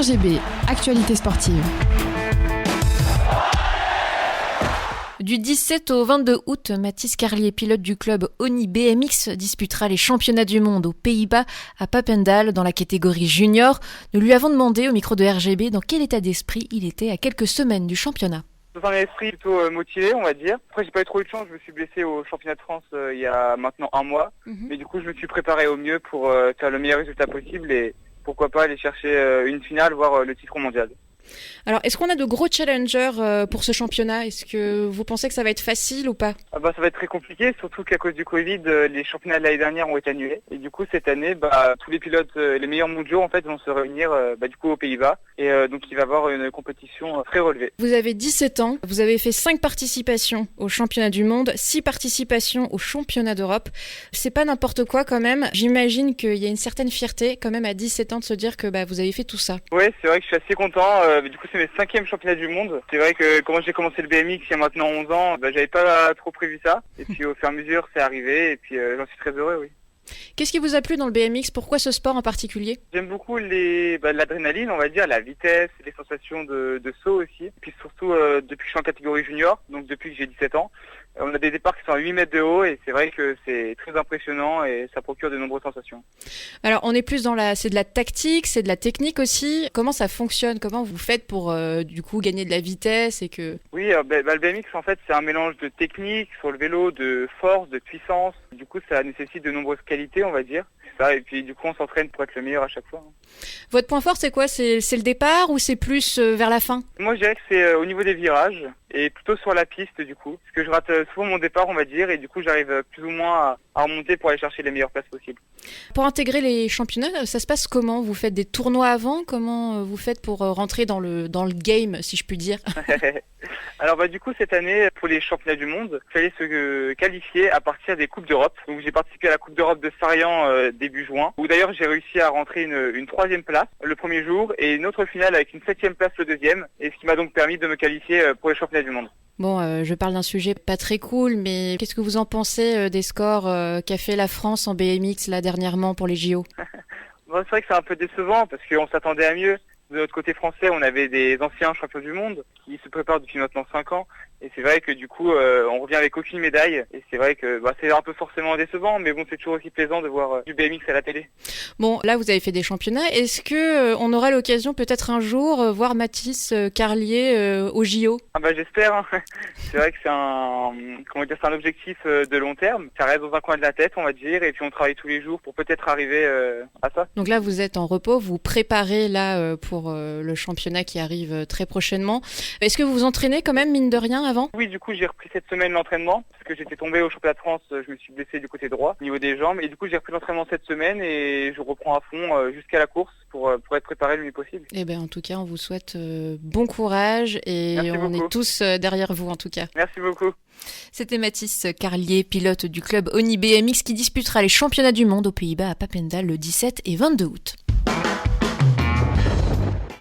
RGB, actualité sportive. Du 17 au 22 août, Mathis Carlier, pilote du club ONI BMX, disputera les championnats du monde aux Pays-Bas à Papendal dans la catégorie junior. Nous lui avons demandé au micro de RGB dans quel état d'esprit il était à quelques semaines du championnat. Dans un esprit plutôt motivé, on va dire. Après, j'ai pas eu trop eu de chance, je me suis blessé au championnat de France il y a maintenant un mois. Mais du coup, je me suis préparé au mieux pour faire le meilleur résultat possible et pourquoi pas aller chercher une finale, voire le titre mondial. Alors, est-ce qu'on a de gros challengers pour ce championnat ? Est-ce que vous pensez que ça va être facile ou pas ? Ça va être très compliqué, surtout qu'à cause du Covid, les championnats de l'année dernière ont été annulés. Et du coup, cette année, tous les pilotes, les meilleurs mondiaux, en fait, vont se réunir du coup aux Pays-Bas. Et donc, il va y avoir une compétition très relevée. Vous avez 17 ans, vous avez fait 5 participations au championnat du monde, 6 participations au championnat d'Europe. C'est pas n'importe quoi quand même. J'imagine qu'il y a une certaine fierté quand même à 17 ans de se dire que vous avez fait tout ça. Oui, c'est vrai que je suis assez content. Du coup, c'est mes 5e championnats du monde. C'est vrai que quand j'ai commencé le BMX il y a maintenant 11 ans, j'avais pas trop prévu ça. Et puis au fur et à mesure, c'est arrivé et puis j'en suis très heureux, oui. Qu'est-ce qui vous a plu dans le BMX ? Pourquoi ce sport en particulier ? J'aime beaucoup l'adrénaline, on va dire, la vitesse, les sensations de saut aussi. Et puis surtout, depuis que je suis en catégorie junior, donc depuis que j'ai 17 ans, on a des départs qui sont à 8 mètres de haut et c'est vrai que c'est très impressionnant et ça procure de nombreuses sensations. Alors, on est plus c'est de la tactique, c'est de la technique aussi. Comment ça fonctionne ? Comment vous faites pour, du coup, gagner de la vitesse et que... Oui, le BMX, en fait, c'est un mélange de technique sur le vélo, de force, de puissance. Du coup, ça nécessite de nombreuses qualités, on va dire. C'est ça, et puis du coup, on s'entraîne pour être le meilleur à chaque fois. Votre point fort, c'est quoi ? C'est le départ ou c'est plus vers la fin ? Moi, je dirais que c'est au niveau des virages et plutôt sur la piste, du coup. Parce que je rate souvent mon départ, on va dire, et du coup, j'arrive plus ou moins à remonter pour aller chercher les meilleures places possibles. Pour intégrer les championnats, ça se passe comment ? Vous faites des tournois avant ? Comment vous faites pour rentrer dans le game, si je puis dire ? Alors du coup cette année pour les championnats du monde, il fallait se qualifier à partir des Coupes d'Europe. Donc j'ai participé à la Coupe d'Europe de Sarian début juin, où d'ailleurs j'ai réussi à rentrer une 3e place le premier jour et une autre finale avec une 7e place le deuxième, et ce qui m'a donc permis de me qualifier pour les championnats du monde. Bon, je parle d'un sujet pas très cool, mais qu'est-ce que vous en pensez des scores qu'a fait la France en BMX là dernièrement pour les JO ? C'est vrai que c'est un peu décevant parce qu'on s'attendait à mieux. De notre côté français, on avait des anciens champions du monde qui se préparent depuis maintenant 5 ans. Et c'est vrai que du coup, on revient avec aucune médaille. Et c'est vrai que c'est un peu forcément décevant, mais bon, c'est toujours aussi plaisant de voir du BMX à la télé. Bon, là, vous avez fait des championnats. Est-ce que on aura l'occasion peut-être un jour voir Mathis Carlier au JO ? J'espère. Hein. C'est vrai que c'est un objectif de long terme. Ça reste dans un coin de la tête, on va dire. Et puis on travaille tous les jours pour peut-être arriver à ça. Donc là, vous êtes en repos. Vous préparez là pour le championnat qui arrive très prochainement. Est-ce que vous vous entraînez quand même, mine de rien, avant ? Oui, du coup, j'ai repris cette semaine l'entraînement parce que j'étais tombé au championnat de France, je me suis blessé du côté droit, au niveau des jambes. Et du coup, j'ai repris l'entraînement cette semaine et je reprends à fond jusqu'à la course pour être préparé le mieux possible. Eh bien, en tout cas, on vous souhaite bon courage et Merci on beaucoup. est tous derrière vous, en tout cas. Merci beaucoup. C'était Mathis Carlier, pilote du club ONI BMX qui disputera les championnats du monde aux Pays-Bas à Papendal le 17 et 22 août.